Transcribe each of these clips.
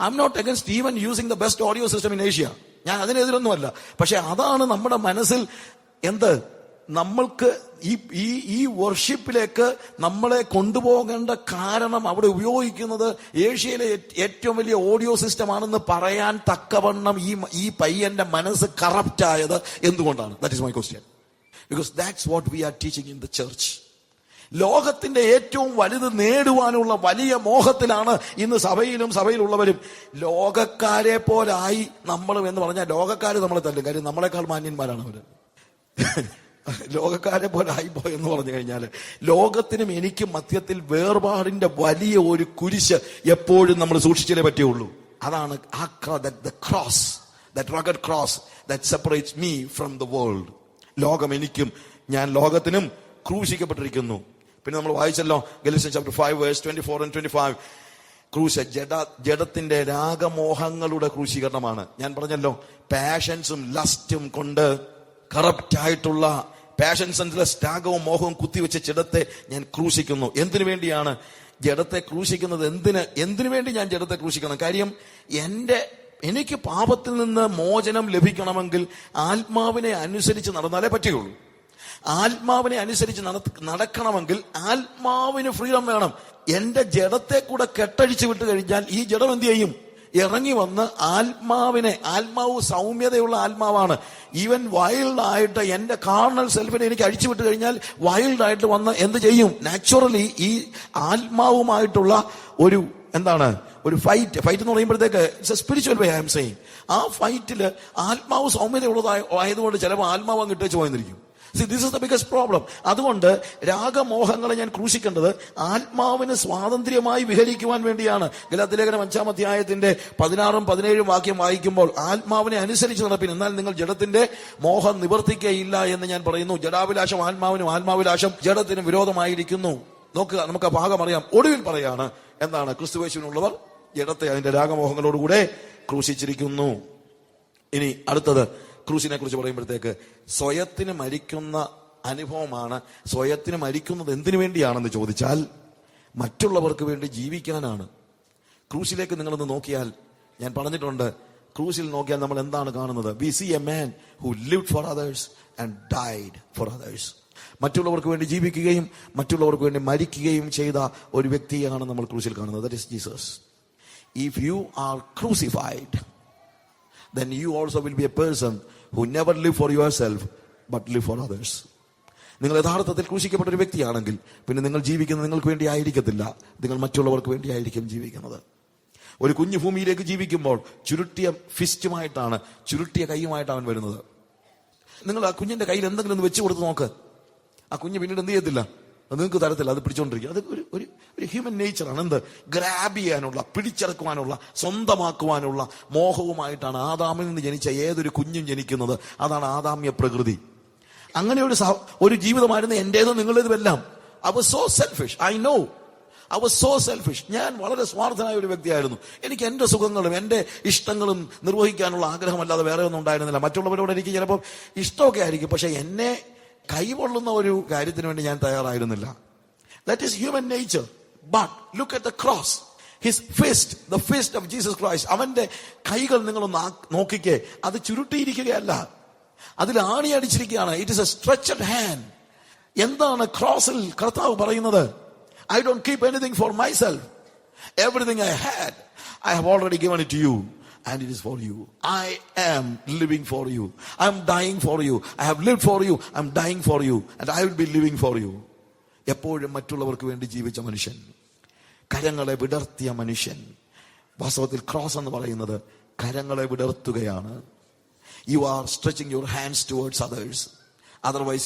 I am not against even using the best audio system in Asia. ഞാൻ അതിനെതിരൊന്നുമല്ല. പക്ഷെ അതാണ് നമ്മുടെ മനസ്സിൽ എന്ത് നമ്മൾക്ക് ഈ വർഷിപ്പിലേക്ക് നമ്മളെ കൊണ്ടുപോകേണ്ട കാരണം അവിടെ ഉപയോഗിക്കുന്നത് ഏഷ്യയിലെ ഏറ്റവും വലിയ ഓഡിയോ സിസ്റ്റം ആണെന്ന് പറയാൻ തക്കവണ്ണം ഈ പയ്യന്റെ മനസ്സ് കറപ്റ്റ് ആയത് എന്തുകൊണ്ടാണ്? That is my question. Because that's what we R teaching in the church. ലോകത്തിന്റെ ഏറ്റവും വലുത് നേടുവാനുള്ള വലിയ മോഹത്തിലാണ് ഇന്ന് സഭയിലുള്ളവരും. ലോകക്കാരെ പോലായി നമ്മളും എന്ന് പറഞ്ഞാൽ ലോകക്കാര് നമ്മളെ തല്ലും. കാര്യം നമ്മളെക്കാൾ മാന്യന്മാരാണ് അവര്. ലോകക്കാരെ പോലെ ആയിപ്പോയെന്ന് പറഞ്ഞു കഴിഞ്ഞാൽ ലോകത്തിനും എനിക്കും മധ്യത്തിൽ വേർപാടിന്റെ വലിയ ഒരു കുരിശ് എപ്പോഴും നമ്മൾ സൂക്ഷിച്ചേ പറ്റുള്ളൂ. അതാണ് the cross, that rugged cross that separates me from the world. ലോകം എനിക്കും ഞാൻ ലോകത്തിനും ക്രൂശിക്കപ്പെട്ടിരിക്കുന്നു. പിന്നെ നമ്മൾ വായിച്ചല്ലോ ഗലാത്യൻസ് chapter 5 verse 24 and 25. ക്രൂശ് ജഡത്തിന്റെ രാഗമോഹങ്ങളുടെ ക്രൂശീകരണമാണ്. ഞാൻ പറഞ്ഞല്ലോ പാഷൻസും ലസ്റ്റും കൊണ്ട് കറപ്റ്റ് ആയിട്ടുള്ള പാഷൻസ് ആൻഡ് ലസ്റ്റ്, രാഗവും മോഹവും കുത്തിവെച്ച ജഡത്തെ ഞാൻ ക്രൂശിക്കുന്നു. എന്തിനു വേണ്ടിയാണ് ജഡത്തെ ക്രൂശിക്കുന്നത്? എന്തിനു വേണ്ടി ഞാൻ ജഡത്തെ ക്രൂശിക്കണം? കാര്യം എനിക്ക് പാപത്തിൽ നിന്ന് മോചനം ലഭിക്കണമെങ്കിൽ ആത്മാവിനെ അനുസരിച്ച് നടന്നാലേ പറ്റുകയുള്ളൂ. ആത്മാവിനെ അനുസരിച്ച് നടക്കണമെങ്കിൽ ആത്മാവിന് ഫ്രീഡം വേണം. എന്റെ ജഡത്തെ കൂടെ കെട്ടഴിച്ചു വിട്ട് കഴിഞ്ഞാൽ ഈ ജഡം എന്ത് ചെയ്യും? ഇറങ്ങി വന്ന് ആത്മാവ് സൗമ്യതയുള്ള ആത്മാവാണ്. ഈവൻ വൈൽഡ് ആയിട്ട് എന്റെ കാർണൽ സെൽഫിനെ എനിക്ക് അഴിച്ചു വിട്ട് കഴിഞ്ഞാൽ വൈൽഡ് ആയിട്ട് വന്ന് എന്ത് ചെയ്യും? നാച്ചുറലി ഈ ആത്മാവുമായിട്ടുള്ള ഒരു ഫൈറ്റ് എന്ന് പറയുമ്പോഴത്തേക്ക് it's A spiritual way I am saying. ആ ഫൈറ്റില് ആത്മാവ് സൗമ്യതയുള്ളതായതുകൊണ്ട് ചിലപ്പോൾ ആത്മാവ് അങ്ങ് ഇട്ടേച്ച് പോയിരിക്കും. See, this is the biggest problem. അതുകൊണ്ട് രാഗമോഹങ്ങളെ ഞാൻ ക്രൂശിക്കേണ്ടത് ആത്മാവിന് സ്വാതന്ത്ര്യമായി വിഹരിക്കുവാൻ വേണ്ടിയാണ്. ഗലാത്യലേഖനം 5-ാം അധ്യായത്തിന്റെ 16-17 വാക്യം വായിക്കുമ്പോൾ ആത്മാവിനെ അനുസരിച്ച് നടപ്പിൻ, എന്നാൽ നിങ്ങൾ ജഡത്തിന്റെ മോഹം നിവർത്തിക്കുകയില്ല എന്ന് ഞാൻ പറയുന്നു. ജഡാഭിലാഷം ആത്മാവിനും ആത്മാവിലാഷം ജഡത്തിനും വിരോധമായിരിക്കുന്നു. നോക്കുക, നമുക്ക് ആ ഭാഗം അറിയാം. ഒടുവിൽ പറയാണ് എന്താണ്? ക്രിസ്തുയേശുവിനുള്ളവർ ജഡത്തെ അതിന്റെ രാഗമോഹങ്ങളോടുകൂടെ ക്രൂശിച്ചിരിക്കുന്നു. ഇനി അടുത്തത് ക്രൂശിനെ കുറിച്ച് പറയുമ്പോഴത്തേക്ക് സ്വയത്തിന് മരിക്കുന്ന അനുഭവമാണ്. സ്വയത്തിന് മരിക്കുന്നത് എന്തിനു വേണ്ടിയാണെന്ന് ചോദിച്ചാൽ മറ്റുള്ളവർക്ക് വേണ്ടി ജീവിക്കാനാണ്. ക്രൂശിലേക്ക് നിങ്ങളൊന്ന് നോക്കിയാൽ, ഞാൻ പറഞ്ഞിട്ടുണ്ട്, ക്രൂശിൽ നോക്കിയാൽ നമ്മൾ എന്താണ് കാണുന്നത്? We see a man who lived for others and died for others. മറ്റുള്ളവർക്ക് വേണ്ടി ജീവിക്കുകയും മറ്റുള്ളവർക്ക് വേണ്ടി മരിക്കുകയും ചെയ്ത ഒരു വ്യക്തിയാണ് നമ്മൾ ക്രൂശിൽ കാണുന്നത്. That is Jesus. If you are crucified, then you also will be a person who never live for yourself but live for others. നിങ്ങൾ യഥാർത്ഥത്തിൽ ക്രൂശിക്കപ്പെട്ട ഒരു വ്യക്തിയാണെങ്കിൽ പിന്നെ നിങ്ങൾ ജീവിക്കുന്നത് നിങ്ങൾക്ക് വേണ്ടി ആയിരിക്കത്തില്ല, നിങ്ങൾ മറ്റുള്ളവർക്ക് വേണ്ടി ആയിരിക്കും ജീവിക്കുന്നത്. ഒരു കുഞ്ഞു ഭൂമിയിലേക്ക് ജീവിക്കുമ്പോൾ ചുരുട്ടിയ ഫിസ്റ്റുമായിട്ടാണ്, ചുരുട്ടിയ കൈയുമായിട്ടാണ് വരുന്നത്. നിങ്ങൾ ആ കുഞ്ഞിന്റെ കയ്യിൽ എന്തെങ്കിലും ഒന്ന് വെച്ച് കൊടുത്ത് നോക്ക്, ആ കുഞ്ഞ് പിന്നീട് എന്ത് ചെയ്യത്തില്ല, അത് നിങ്ങൾക്ക് തരത്തില്ല, അത് പിടിച്ചോണ്ടിരിക്കും. അത് ഒരു ഹ്യൂമൻ നേച്ചറാണ്. എന്ത്? ഗ്രാബ് ചെയ്യാനുള്ള, പിടിച്ചെടുക്കുവാനുള്ള, സ്വന്തമാക്കുവാനുള്ള മോഹവുമായിട്ടാണ് ആദാമിൽ നിന്ന് ജനിച്ച ഏതൊരു കുഞ്ഞും ജനിക്കുന്നത്. അതാണ് ആദാമ്യ പ്രകൃതി. അങ്ങനെ ഒരു ജീവിതമായിരുന്നു എന്റേതും നിങ്ങളുടേതും എല്ലാം. I was so selfish. I know. I was so selfish. ഞാൻ വളരെ സ്വാർത്ഥനായ ഒരു വ്യക്തിയായിരുന്നു. എനിക്ക് എന്റെ സുഖങ്ങളും എന്റെ ഇഷ്ടങ്ങളും നിർവഹിക്കാനുള്ള ആഗ്രഹമല്ലാതെ വേറെ ഒന്നും ഉണ്ടായിരുന്നില്ല. മറ്റുള്ളവരോട് എനിക്ക് ചിലപ്പോൾ ഇഷ്ടമൊക്കെ ആയിരിക്കും, പക്ഷെ എന്നെ കൈകൊള്ളുന്ന ഒരു കാര്യത്തിന് വേണ്ടി ഞാൻ തയ്യാറായിരുന്നില്ല. That is human nature. But look at the cross. His fist, the fist of Jesus Christ. അവന്റെ കൈകൾ നിങ്ങളൊന്ന് നോക്കിക്കേ, അത് ചുരുട്ടിയിരിക്കുകയല്ല, അതിൽ ആണി അടിച്ചിരിക്കുകയാണ്. It is a stretched hand. എന്താണ് ക്രോസിൽ കർത്താവ് പറയുന്നത്? I don't keep anything for myself. Everything I had, I have already given it to you. And it is for you. I am living for you. I am dying for you. I have lived for you. I am dying for you. And I will be living for you. എപ്പോഴും മറ്റുള്ളവർക്ക് വേണ്ടി ജീവിച്ച മനുഷ്യൻ, കരങ്ങളെ വിടർത്തിയ മനുഷ്യൻ. വാസ്തവത്തിൽ cross എന്ന് പറയുന്നത് കരങ്ങളെ വിടർത്തുകയാണ്. You are stretching your hands towards others. Otherwise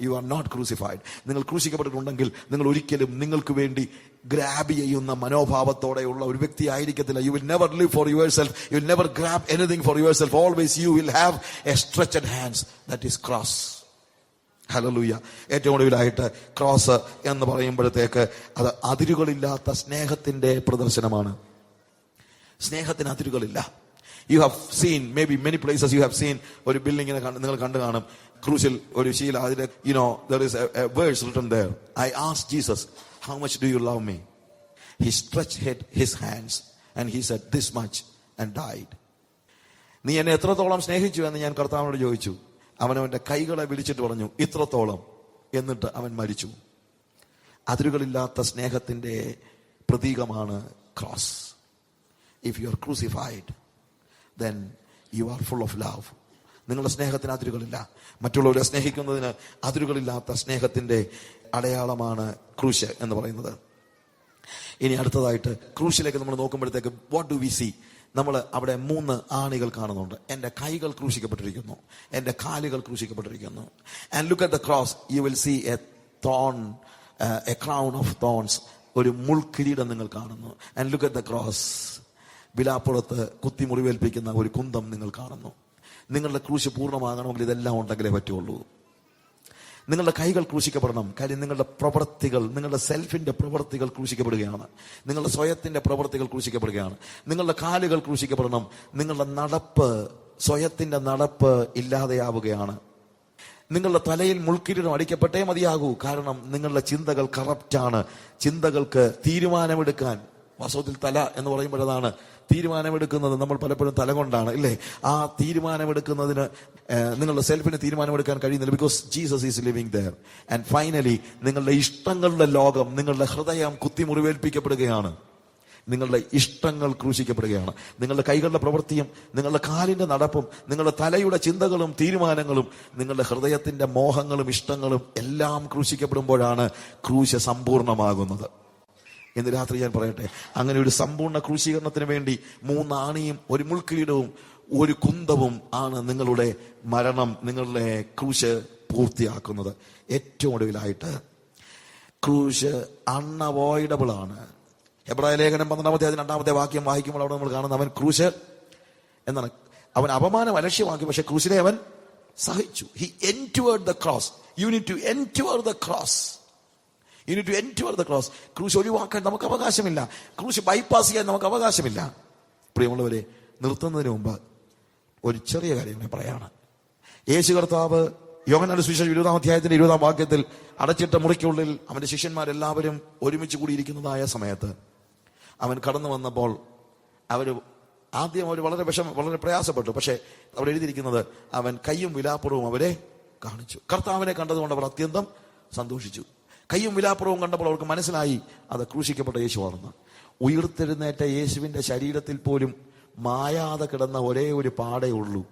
you are not crucified. നിങ്ങൾ ക്രൂശിക്കപ്പെട്ടിട്ടുണ്ടെങ്കിൽ നിങ്ങൾ ഒരിക്കലും നിങ്ങൾക്ക് വേണ്ടി ഗ്രാബ് ചെയ്യുന്ന മനോഭാവത്തോടെയുള്ള ഒരു വ്യക്തി ആയിരിക്കത്തില്ല. You will never live for yourself. You will never grab anything for yourself. Always you will have a stretched hands. That is cross. Hallelujah. ഏറ്റവും ഒടുവിലായിട്ട് ക്രോസ് എന്ന് പറയുമ്പോഴത്തേക്ക് അത് അതിരുകളില്ലാത്ത സ്നേഹത്തിന്റെ പ്രദർശനമാണ്. സ്നേഹത്തിന് അതിരുകളില്ല. You have seen, maybe many places you have seen, ഒരു ബിൽഡിങ്ങിനെ നിങ്ങൾ കണ്ടു കാണും, ക്രൂശിൽ ഒരു ശീല, അതിലെ there is a verse written there. I asked Jesus, how much do you love me? He stretched his hands And he said, this much, and died. നീ എന്നെ എത്രത്തോളം സ്നേഹിച്ചു എന്ന് ഞാൻ കർത്താവിനോട് ചോദിച്ചു. അവനവന്റെ കൈകളെ വിളിച്ചിട്ട് പറഞ്ഞു, ഇത്രത്തോളം. എന്നിട്ട് അവൻ മരിച്ചു. അതിരുകളില്ലാത്ത സ്നേഹത്തിന്റെ പ്രതീകമാണ് cross. If you are crucified, then you are full of love. നിങ്ങളുടെ സ്നേഹത്തിന് അതിരുകളില്ല. മറ്റുള്ളവരെ സ്നേഹിക്കുന്നതിന് അതിരുകളില്ലാത്ത സ്നേഹത്തിന്റെ അടയാളമാണ് ക്രൂശ് എന്ന് പറയുന്നത്. ഇനി അടുത്തതായിട്ട് ക്രൂശിലേക്ക് നമ്മൾ നോക്കുമ്പോഴത്തേക്ക് വാട്ട് ഡു വി സീ? നമ്മൾ അവിടെ 3 ആണികൾ കാണുന്നുണ്ട്. എന്റെ കൈകൾ ക്രൂശിക്കപ്പെട്ടിരിക്കുന്നു, എന്റെ കാലുകൾ ക്രൂശിക്കപ്പെട്ടിരിക്കുന്നു. And look at the cross, you will see a thorn, a crown of thorns. ഒരു മുൾക്കിരീടം നിങ്ങൾ കാണുന്നു. And look at the cross, വിലാപ്പുറത്ത് കുത്തി മുറിവേൽപ്പിക്കുന്ന ഒരു കുന്തം നിങ്ങൾ കാണുന്നു. നിങ്ങളുടെ ക്രൂശ് പൂർണ്ണമാകണമെങ്കിൽ ഇതെല്ലാം ഉണ്ടെങ്കിലേ പറ്റുള്ളൂ. നിങ്ങളുടെ കൈകൾ ക്രൂശിക്കപ്പെടണം. കാര്യം നിങ്ങളുടെ പ്രവൃത്തികൾ, നിങ്ങളുടെ സെൽഫിന്റെ പ്രവൃത്തികൾ ക്രൂശിക്കപ്പെടുകയാണ്. നിങ്ങളുടെ സ്വയത്തിന്റെ പ്രവൃത്തികൾ ക്രൂശിക്കപ്പെടുകയാണ്. നിങ്ങളുടെ കാലുകൾ ക്രൂശിക്കപ്പെടണം. നിങ്ങളുടെ നടപ്പ്, സ്വയത്തിന്റെ നടപ്പ് ഇല്ലാതെയാവുകയാണ്. നിങ്ങളുടെ തലയിൽ മുൾക്കിരീടം അടിക്കപ്പെട്ടേ മതിയാകൂ. കാരണം നിങ്ങളുടെ ചിന്തകൾ കറപ്റ്റാണ്. ചിന്തകൾക്ക് തീരുമാനമെടുക്കാൻ, വാസ്തവത്തിൽ തല എന്ന് പറയുമ്പോഴതാണ് തീരുമാനമെടുക്കുന്നത് നമ്മൾ പലപ്പോഴും തല കൊണ്ടാണ്, ഇല്ലേ? ആ തീരുമാനമെടുക്കുന്നതിന് നിങ്ങളുടെ സെൽഫിന് തീരുമാനമെടുക്കാൻ കഴിയുന്നില്ല. Because Jesus is living there. And finally നിങ്ങളുടെ ഇഷ്ടങ്ങളുടെ ലോകം, നിങ്ങളുടെ ഹൃദയം കുത്തി മുറിവേൽപ്പിക്കപ്പെടുകയാണ്. നിങ്ങളുടെ ഇഷ്ടങ്ങൾ ക്രൂശിക്കപ്പെടുകയാണ്. നിങ്ങളുടെ കൈകളുടെ പ്രവൃത്തിയും നിങ്ങളുടെ കാലിന്റെ നടപ്പും നിങ്ങളുടെ തലയുടെ ചിന്തകളും തീരുമാനങ്ങളും നിങ്ങളുടെ ഹൃദയത്തിന്റെ മോഹങ്ങളും ഇഷ്ടങ്ങളും എല്ലാം ക്രൂശിക്കപ്പെടുമ്പോഴാണ് ക്രൂശ് സമ്പൂർണ്ണമാകുന്നത്. ഇന്ന് രാത്രി ഞാൻ പറയട്ടെ, അങ്ങനെ ഒരു സമ്പൂർണ്ണ ക്രൂശീകരണത്തിന് വേണ്ടി 3 ആണിയും 1 മുൾക്കിരീടവും 1 കുന്തവും ആണ് നിങ്ങളുടെ മരണം, നിങ്ങളുടെ ക്രൂശ് പൂർത്തിയാക്കുന്നത്. ഏറ്റവും ഒടുവിലായിട്ട് ക്രൂശ് അൺഅവോയ്ഡബിൾ ആണ്. എബ്രായ ലേഖനം 12-2 വാക്യം വായിക്കുമ്പോൾ അവിടെ നമ്മൾ കാണുന്ന അവൻ ക്രൂശ് എന്നാണ്. അവൻ അപമാനം അലക്ഷ്യമാക്കി, പക്ഷെ ക്രൂശിനെ അവൻ സഹിച്ചു. He endured the cross. You need to endure the cross. You need to endure the cross. ക്രൂശ് ഒഴിവാക്കാൻ നമുക്ക് അവകാശമില്ല. ക്രൂശ് ബൈപ്പാസ് ചെയ്യാൻ നമുക്ക് അവകാശമില്ല. പ്രിയമുള്ളവരെ, നിർത്തുന്നതിന് മുമ്പ് ഒരു ചെറിയ കാര്യം ഞാൻ പറയാണ്. യേശു കർത്താവ് യോഹന്നാന്റെ സുവിശേഷം 20-ാം അധ്യായത്തിന്റെ 20-ാം വാക്യത്തിൽ അടച്ചിട്ട മുറിക്കുള്ളിൽ അവന്റെ ശിഷ്യന്മാരെല്ലാവരും ഒരുമിച്ച് കൂടിയിരിക്കുന്നതായ സമയത്ത് അവൻ കടന്നു വന്നപ്പോൾ അവർ വളരെ പ്രയാസപ്പെട്ടു. പക്ഷെ അവിടെ എഴുതിയിരിക്കുന്നത് അവൻ കയ്യും വിലാപ്പുറവും അവരെ കാണിച്ചു. കർത്താവിനെ കണ്ടതുകൊണ്ട് അവർ അത്യന്തം സന്തോഷിച്ചു. കയ്യും വിലാപ്പുറവും കണ്ടപ്പോൾ അവർക്ക് മനസ്സിലായി അത് ക്രൂശിക്കപ്പെട്ട യേശുവാണെന്ന്. ഉയർത്തെഴുന്നേറ്റ യേശുവിന്റെ ശരീരത്തിൽ പോലും മായാതെ കിടന്ന ഒരേ ഒരു പാടേ ഉള്ളൂ,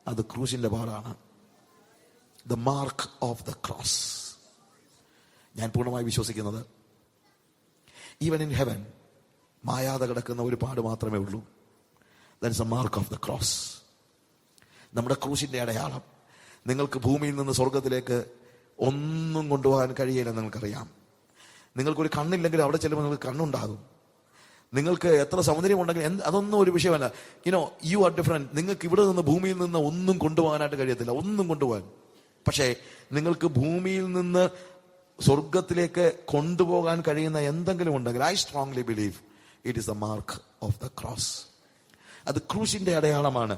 അത് ക്രൂശിന്റെ പാടാണ്. The mark of the cross. ഞാൻ പൂർണ്ണമായി വിശ്വസിക്കുന്നത് ഈവൻ ഇൻ ഹെവൻ മായാതെ കിടക്കുന്ന ഒരു പാട് മാത്രമേ ഉള്ളൂ. That is the mark of the cross. നമ്മുടെ ക്രൂശിന്റെ അടയാളം. നിങ്ങൾക്ക് ഭൂമിയിൽ നിന്ന് സ്വർഗത്തിലേക്ക് ഒന്നും കൊണ്ടുപോകാൻ കഴിയില്ല. നിങ്ങൾക്കറിയാം, നിങ്ങൾക്കൊരു കണ്ണില്ലെങ്കിൽ അവിടെ ചെല്ലുമ്പോൾ നിങ്ങൾക്ക് കണ്ണുണ്ടാകും. നിങ്ങൾക്ക് എത്ര സൗന്ദര്യമുണ്ടെങ്കിൽ അതൊന്നും ഒരു വിഷയമല്ല. You are different. നിങ്ങൾക്ക് ഇവിടെ നിന്ന് ഭൂമിയിൽ നിന്ന് ഒന്നും കൊണ്ടുപോകാനായിട്ട് കഴിയത്തില്ല, ഒന്നും കൊണ്ടുപോകാൻ. പക്ഷേ നിങ്ങൾക്ക് ഭൂമിയിൽ നിന്ന് സ്വർഗത്തിലേക്ക് കൊണ്ടുപോകാൻ കഴിയുന്ന എന്തെങ്കിലും ഉണ്ടെങ്കിൽ I strongly believe it is the mark of the cross. അത് ക്രൂശിന്റെ അടയാളമാണ്.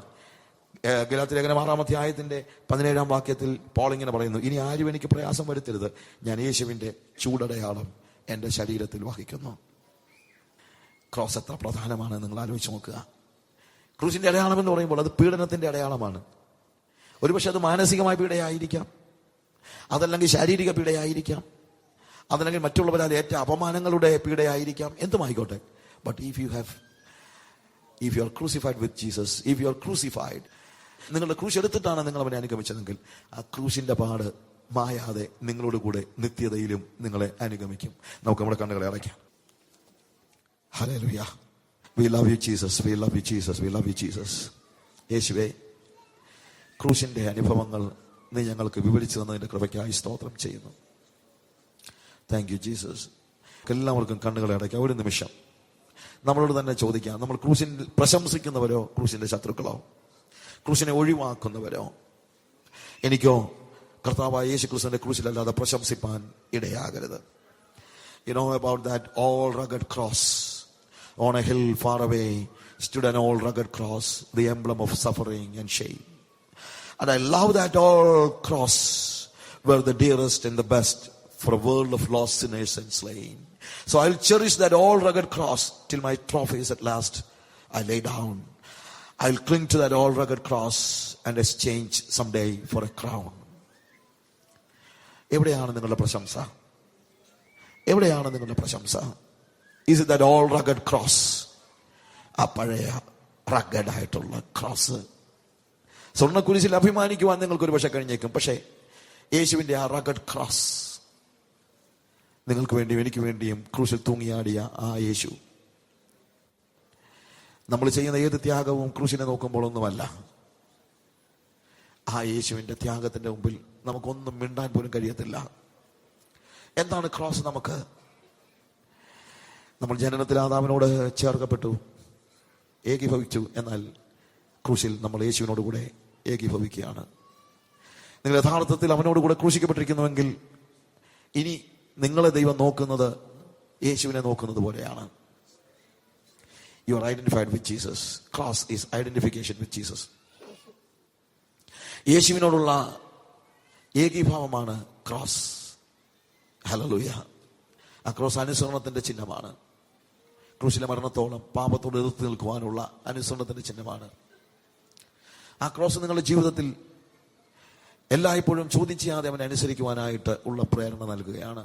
ഗലാത്യ ലേഖനം 6-ാം അധ്യായത്തിന്റെ 17-ാം വാക്യത്തിൽ പോൾ ഇങ്ങനെ പറയുന്നു, ഇനി ആരും എനിക്ക് പ്രയാസം വരുത്തരുത്, ഞാൻ യേശുവിന്റെ ചൂടടയാളം എന്റെ ശരീരത്തിൽ വഹിക്കുന്നു. ക്രോസ് എത്ര പ്രധാനമാണ് നിങ്ങൾ ആലോചിച്ച് നോക്കുക. ക്രൂശിന്റെ അടയാളം എന്ന് പറയുമ്പോൾ അത് പീഡനത്തിന്റെ അടയാളമാണ്. ഒരുപക്ഷെ അത് മാനസികമായ പീഡയായിരിക്കാം, അതല്ലെങ്കിൽ ശാരീരിക പീഡയായിരിക്കാം, അതല്ലെങ്കിൽ മറ്റുള്ളവരാൽ ഏറ്റ അപമാനങ്ങളുടെ പീഡയായിരിക്കാം, എന്തുമായിക്കോട്ടെ. But if you are crucified with Jesus, if you are crucified, നിങ്ങളുടെ ക്രൂശ് എടുത്തിട്ടാണ് നിങ്ങൾ അവനെ അനുഗമിച്ചതെങ്കിൽ ആ ക്രൂശിന്റെ പാട് മായാതെ നിങ്ങളോട് കൂടെ നിത്യതയിലും നിങ്ങളെ അനുഗമിക്കും. നമുക്ക് നമ്മുടെ കണ്ണുകളെ അടയ്ക്കാം. Hallelujah. We love you Jesus, we love you Jesus, we love you Jesus. യേശുവേ, ക്രൂശിന്റെ അനുഭവങ്ങൾ നീ ഞങ്ങൾക്ക് വിവരിച്ചു തന്നതിന്റെ കൃപയ്ക്കായി സ്തോത്രം ചെയ്യുന്നു. Thank you Jesus. എല്ലാവർക്കും കണ്ണുകളെ അടയ്ക്കാം. ഒരു നിമിഷം നമ്മളോട് തന്നെ ചോദിക്കാം, നമ്മൾ ക്രൂശിൽ പ്രശംസിക്കുന്നവരോ ക്രൂശിന്റെ ശത്രുക്കളോ, ക്രൂശിനെ ഒഴിവാക്കുന്നവരോ? എനിക്കോ കർത്താവായ യേശു ക്രിസ്തുവിന്റെ ക്രൂശിലല്ലാതെ പ്രശംസിപ്പാൻ ഇടയാകരുത്. You know about that all rugged cross. On a hill far away stood an all rugged cross, the emblem of suffering and shame. And I love that all cross were the dearest and the best for a world of lost sinners and slain. So I'll cherish that all rugged cross till my trophy is at last I lay down. I'll cling to that old rugged cross and exchange someday for a crown. എവിടെയാണ് നിങ്ങളുടെ പ്രശംസ? എവിടെയാണ് നിങ്ങളുടെ പ്രശംസ? Is it that old rugged cross? ആ പഴയ rugged ആയിട്ടുള്ള cross. സ്വർണ്ണക്കുരിശിൽ അഭിമാനിക്കുവാൻ നിങ്ങൾക്കൊരു പക്ഷെ കഴിഞ്ഞേക്കും. പക്ഷേ യേശുവിന്റെ ആ റഗഡ് ക്രോസ്, നിങ്ങൾക്ക് വേണ്ടിയും എനിക്ക് വേണ്ടിയും ക്രൂശിൽ തൂങ്ങിയാടിയ ആ യേശു, നമ്മൾ ചെയ്യുന്ന ഏത് ത്യാഗവും ക്രൂശിനെ നോക്കുമ്പോൾ ഒന്നുമല്ല. ആ യേശുവിന്റെ ത്യാഗത്തിന്റെ മുമ്പിൽ നമുക്കൊന്നും മിണ്ടാൻ പോലും കഴിയത്തില്ല. എന്താണ് ക്രോസ്? നമുക്ക് നമ്മൾ ജനനത്തിൽ ആദാമിനോട് ചേർക്കപ്പെട്ടു, ഏകീഭവിച്ചു. എന്നാൽ ക്രൂശിൽ നമ്മൾ യേശുവിനോട് കൂടെ ഏകീഭവിക്കുകയാണ്. നിങ്ങൾ യഥാർത്ഥത്തിൽ അവനോട് കൂടെ ക്രൂശിക്കപ്പെട്ടിരിക്കുന്നുവെങ്കിൽ ഇനി നിങ്ങളെ ദൈവം നോക്കുന്നത് യേശുവിനെ നോക്കുന്നത് പോലെയാണ്. You are identified with Jesus. Cross is identification with Jesus. യേശുവിനോടുള്ള ഏകീഭാവമാണ് ക്രോസ്. ഹല്ലേലൂയ. ആ ക്രോസ് അനുസരണത്തിന്റെ ചിഹ്നമാണ്. ക്രൂശിലെ മരണത്തോളം പാപത്തോട് എതിർത്ത് നിൽക്കുവാനുള്ള അനുസരണത്തിന്റെ ചിഹ്നമാണ്. ആ ക്രോസ് നിങ്ങളുടെ ജീവിതത്തിൽ എല്ലായ്പ്പോഴും ചോദ്യം ചെയ്യാതെ അവനെ അനുസരിക്കുവാനായിട്ട് ഉള്ള പ്രേരണ നൽകുകയാണ്.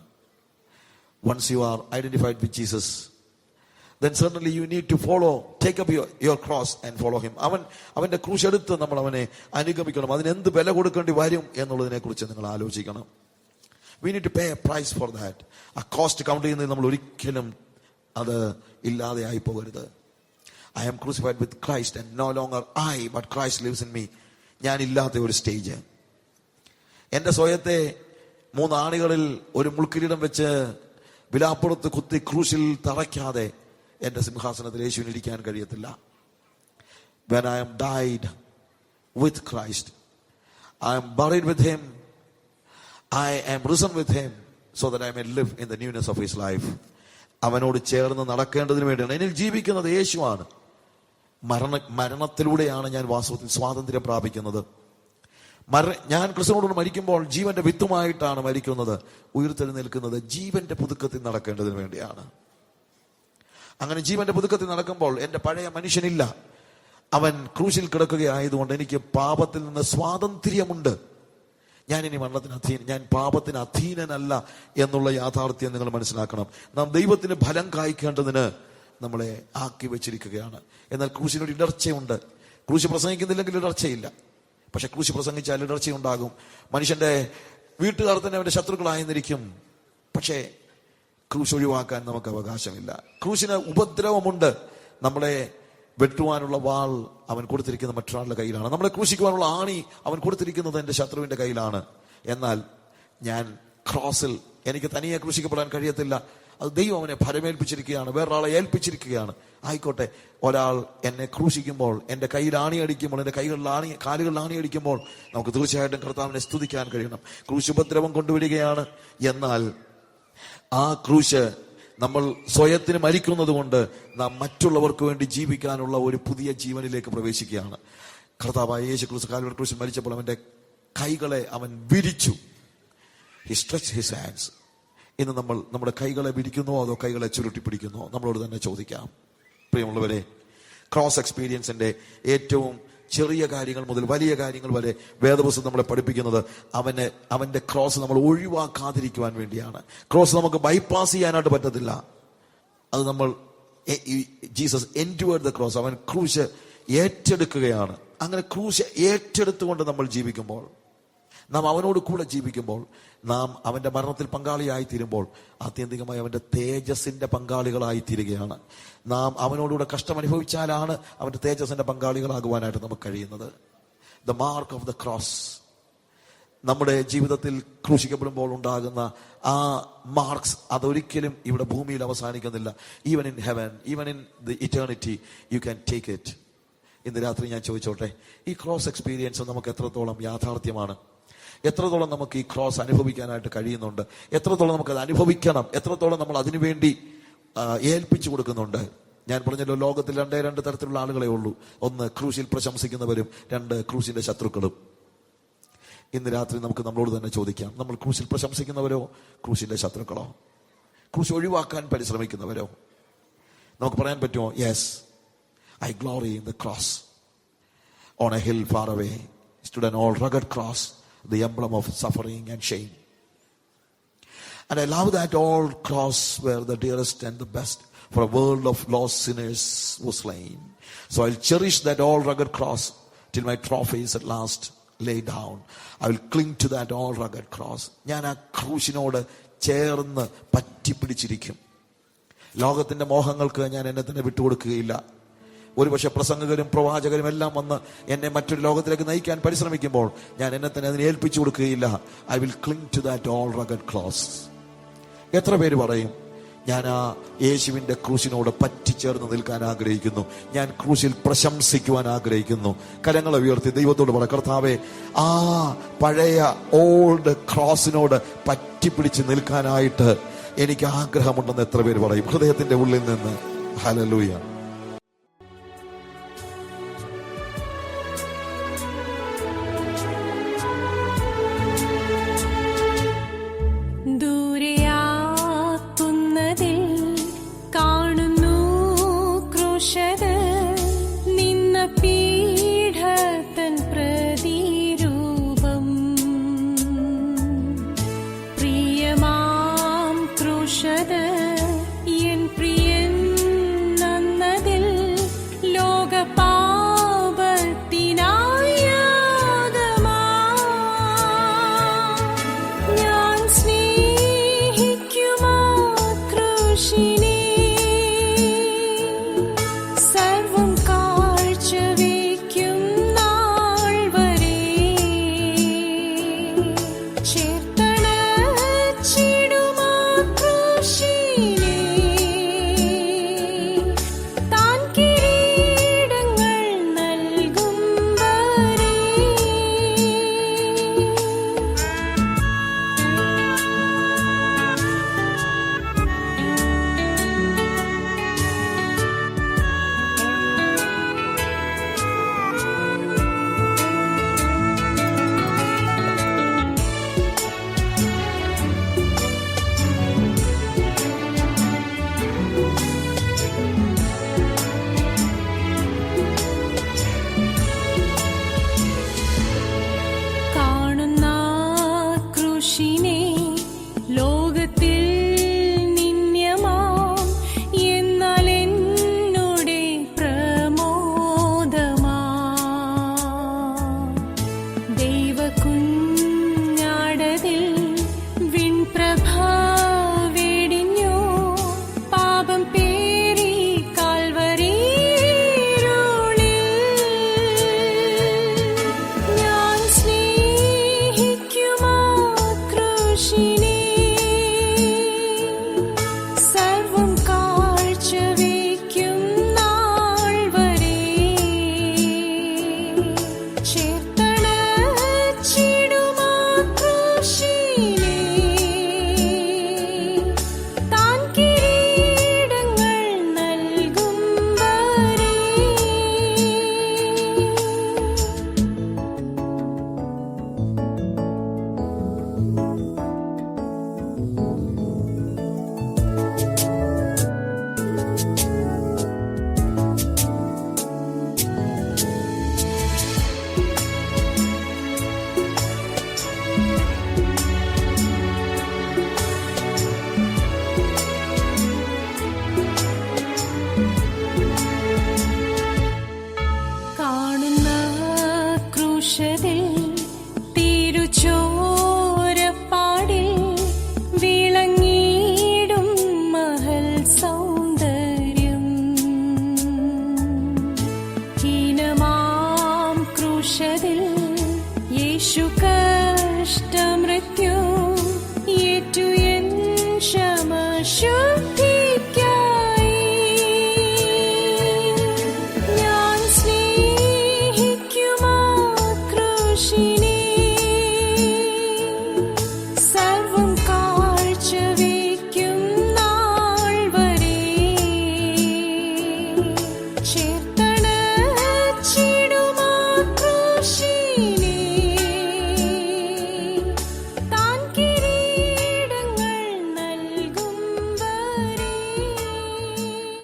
Once you are identified with Jesus, then certainly you need to follow, take up your cross and follow him. അവന്റെ ക്രൂശ് എടുത്ത് നമ്മൾ അവനെ അനുഗമിക്കണം. അതിന് എന്ത് വില കൊടുക്കേണ്ടി വരും എന്നുള്ളതിനെ കുറിച്ച് നിങ്ങൾ ആലോചിക്കണം. We need to pay a price for that. ആ കോസ്റ്റ് കൗണ്ട് ചെയ്യുന്നത് നമ്മൾ ഒരിക്കലും അത് ഇല്ലാതെ ആയി പോകരുത്. I am crucified with Christ and no longer I but Christ lives in me. ഞാൻ ഇല്ലാത്ത ഒരു സ്റ്റേജ്. എന്റെ സ്വയത്തെ 3 ആണികളിൽ ഒരു മുൾക്കിരീടം വെച്ച് വിലാപ്പുറത്ത് കുത്തി ക്രൂശിൽ തറയ്ക്കാതെ എന്റെ സിംഹാസനത്തിൽ യേശുവിന് ഇരിക്കാൻ കഴിയത്തില്ല. When I am died with Christ, I am buried with him, I am risen with him so that I may live in the newness of his life. അവനോട് ചേർന്ന് നടക്കേണ്ടതിന് വേണ്ടിയാണ്. എന്നിൽ ജീവിക്കുന്നത് യേശുവാണ്. മരണത്തിലൂടെയാണ് ഞാൻ വാസ്തവത്തിൽ സ്വാതന്ത്ര്യം പ്രാപിക്കുന്നത്. ഞാൻ ക്രിസ്തുവിനോട് മരിക്കുമ്പോൾ ജീവന്റെ വിത്തുമായിട്ടാണ് മരിക്കുന്നത്. ഉയർത്തെഴുന്നേൽക്കുന്നത് ജീവന്റെ പുതുക്കത്തിൽ നടക്കേണ്ടതിന് വേണ്ടിയാണ്. അങ്ങനെ ജീവന്റെ പുതുക്കത്തിൽ നടക്കുമ്പോൾ എന്റെ പഴയ മനുഷ്യനില്ല. അവൻ ക്രൂശിൽ കിടക്കുകയായതുകൊണ്ട് എനിക്ക് പാപത്തിൽ നിന്ന് സ്വാതന്ത്ര്യമുണ്ട്. ഞാൻ ഇനി ഞാൻ പാപത്തിന് അധീനനല്ല എന്നുള്ള യാഥാർത്ഥ്യം നിങ്ങൾ മനസ്സിലാക്കണം. നാം ദൈവത്തിന് ഫലം കായ്ക്കേണ്ടതിന് നമ്മളെ ആക്കി വെച്ചിരിക്കുകയാണ്. എന്നാൽ ക്രൂശിനൊരു ഇടർച്ചയുണ്ട്. ക്രൂശ് പ്രസംഗിക്കുന്നില്ലെങ്കിൽ ഇടർച്ചയില്ല. പക്ഷെ ക്രൂശ് പ്രസംഗിച്ചാൽ ഇടർച്ചയുണ്ടാകും. മനുഷ്യന്റെ വീട്ടുകാർ തന്നെ അവന്റെ ശത്രുക്കളായിരിക്കും. പക്ഷേ ക്രൂശ് ഒഴിവാക്കാൻ നമുക്ക് അവകാശമില്ല. ക്രൂശിന് ഉപദ്രവമുണ്ട്. നമ്മളെ വെട്ടുവാനുള്ള വാൾ അവൻ കൊടുത്തിരിക്കുന്ന മറ്റൊരാളുടെ കയ്യിലാണ്. നമ്മളെ ക്രൂശിക്കുവാനുള്ള ആണി അവൻ കൊടുത്തിരിക്കുന്നത് എന്റെ ശത്രുവിന്റെ കയ്യിലാണ്. എന്നാൽ ഞാൻ ക്രോസിൽ എനിക്ക് തനിയെ ക്രൂശിക്കപ്പെടാൻ കഴിയത്തില്ല. അത് ദൈവം അവനെ ഫലമേൽപ്പിച്ചിരിക്കുകയാണ്, വേറൊരാളെ ഏൽപ്പിച്ചിരിക്കുകയാണ്. ആയിക്കോട്ടെ, ഒരാൾ എന്നെ ക്രൂശിക്കുമ്പോൾ, എന്റെ കയ്യിൽ ആണിയടിക്കുമ്പോൾ, എന്റെ കാലുകളിൽ ആണിയടിക്കുമ്പോൾ നമുക്ക് തീർച്ചയായിട്ടും കർത്താവിനെ സ്തുതിക്കാൻ കഴിയണം. ക്രൂശ് ഉപദ്രവം കൊണ്ടുവരികയാണ്. എന്നാൽ ആ ക്രൂശ് നമ്മൾ സ്വയത്തിന് മരിക്കുന്നത് കൊണ്ട് നാം മറ്റുള്ളവർക്ക് വേണ്ടി ജീവിക്കാനുള്ള ഒരു പുതിയ ജീവനിലേക്ക് പ്രവേശിക്കുകയാണ്. കർത്താവായ യേശു ക്രിസ്തു കാൽവരി ക്രൂശിൽ മരിച്ചപ്പോൾ അവന്റെ കൈകളെ അവൻ വിരിച്ചു. He stretched his hands. ഇന്ന് നമ്മൾ നമ്മുടെ കൈകളെ വിരിക്കുന്നോ അതോ കൈകളെ ചുരുട്ടിപ്പിടിക്കുന്നോ? നമ്മളോട് തന്നെ ചോദിക്കാം. പ്രിയമുള്ളവരെ, ക്രോസ് എക്സ്പീരിയൻസിന്റെ ഏറ്റവും ചെറിയ കാര്യങ്ങൾ മുതൽ വലിയ കാര്യങ്ങൾ വരെ വേദപുസ്തകം നമ്മളെ പഠിപ്പിക്കുന്നത് അവന്റെ ക്രോസ് നമ്മൾ ഒഴിവാക്കാതിരിക്കുവാൻ വേണ്ടിയാണ്. ക്രോസ് നമുക്ക് ബൈപ്പാസ് ചെയ്യാനായിട്ട് പറ്റത്തില്ല. അത് നമ്മൾ ജീസസ് എൻഡ്യൂർഡ് ദ ക്രോസ്. അവൻ ക്രൂശ് ഏറ്റെടുക്കുകയാണ്. അങ്ങനെ ക്രൂശ് ഏറ്റെടുത്തുകൊണ്ട് നമ്മൾ ജീവിക്കുമ്പോൾ, നാം അവനോട് കൂടെ ജീവിക്കുമ്പോൾ, നാം അവന്റെ മരണത്തിൽ പങ്കാളിയായി തീരുമ്പോൾ ആത്യന്തികമായി അവന്റെ തേജസ്സിന്റെ പങ്കാളികളായി തീരുകയാണ്. നാം അവനോടുകൂടെ കഷ്ടം അനുഭവിച്ചാലാണ് അവന്റെ തേജസ്സിന്റെ പങ്കാളികളാകുവാനായിട്ട് നമുക്ക് കഴിയുന്നത്. The mark of the cross. നമ്മുടെ ജീവിതത്തിൽ ക്രൂശിക്കപ്പെടുമ്പോൾ ഉണ്ടാകുന്ന ആ മാർക്സ് അതൊരിക്കലും ഇവിടെ ഭൂമിയിൽ അവസാനിക്കുന്നില്ല. Even in heaven, even in the eternity you can take it. ഇന്ന് രാത്രി ഞാൻ ചോദിച്ചോട്ടെ, ഈ ക്രോസ് എക്സ്പീരിയൻസ് നമുക്ക് എത്രത്തോളം യാഥാർത്ഥ്യമാണ്? എത്രത്തോളം നമുക്ക് ഈ ക്രോസ് അനുഭവിക്കാനായിട്ട് കഴിയുന്നുണ്ട്? എത്രത്തോളം നമുക്കത് അനുഭവിക്കണം? എത്രത്തോളം നമ്മൾ അതിനുവേണ്ടി ഏൽപ്പിച്ചു കൊടുക്കുന്നുണ്ട്? ഞാൻ പറഞ്ഞല്ലോ, ലോകത്തിൽ 2 തരത്തിലുള്ള ആളുകളെ ഉള്ളൂ. 1 ക്രൂശിൽ പ്രശംസിക്കുന്നവരും, 2 ക്രൂശിന്റെ ശത്രുക്കളും. ഇന്ന് രാത്രി നമുക്ക് നമ്മളോട് തന്നെ ചോദിക്കാം, നമ്മൾ ക്രൂശിൽ പ്രശംസിക്കുന്നവരോ ക്രൂശിന്റെ ശത്രുക്കളോ? ക്രൂശ് ഒഴിവാക്കാൻ പരിശ്രമിക്കുന്നവരോ? നമുക്ക് പറയാൻ പറ്റുമോ, yes, I glory in the cross. On a hill far away stood an old rugged cross, the emblem of suffering and shame. And I love that old cross where the dearest and the best for a world of lost sinners was slain. So I'll cherish that old rugged cross till my trophy is at last laid down. I will cling to that old rugged cross. ഞാൻ ആ ക്രൂശിനോട് ചേർന്ന് പറ്റിപ്പിടിച്ചിരിക്കും. ലോകത്തിന്റെ മോഹങ്ങൾക്ക് ഞാൻ എന്നെ തന്നെ വിട്ടുകൊടുക്കുകയില്ല. ഒരുപക്ഷെ പ്രസംഗകരും പ്രവാചകരും എല്ലാം വന്ന് എന്നെ മറ്റൊരു ലോകത്തിലേക്ക് നയിക്കാൻ പരിശ്രമിക്കുമ്പോൾ ഞാൻ എന്നെ തന്നെ അതിനെ ഏൽപ്പിച്ചു കൊടുക്കുകയില്ല. I will cling to that old rugged cross. എത്ര പേര് പറയും, ഞാൻ ആ യേശുവിന്റെ ക്രൂശിനോട് പറ്റിച്ചേർന്ന് നിൽക്കാൻ ആഗ്രഹിക്കുന്നു, ഞാൻ ക്രൂശിൽ പ്രശംസിക്കുവാൻ ആഗ്രഹിക്കുന്നു. കരങ്ങളെ ഉയർത്തി ദൈവത്തോട് പറ, കർത്താവേ, ആ പഴയ ഓൾഡ് ക്രോസിനോട് പറ്റിപ്പിടിച്ച് നിൽക്കാനായിട്ട് എനിക്ക് ആഗ്രഹമുണ്ടെന്ന് എത്ര പേര് പറയും ഹൃദയത്തിന്റെ ഉള്ളിൽ നിന്ന്? ഹല്ലേലൂയ.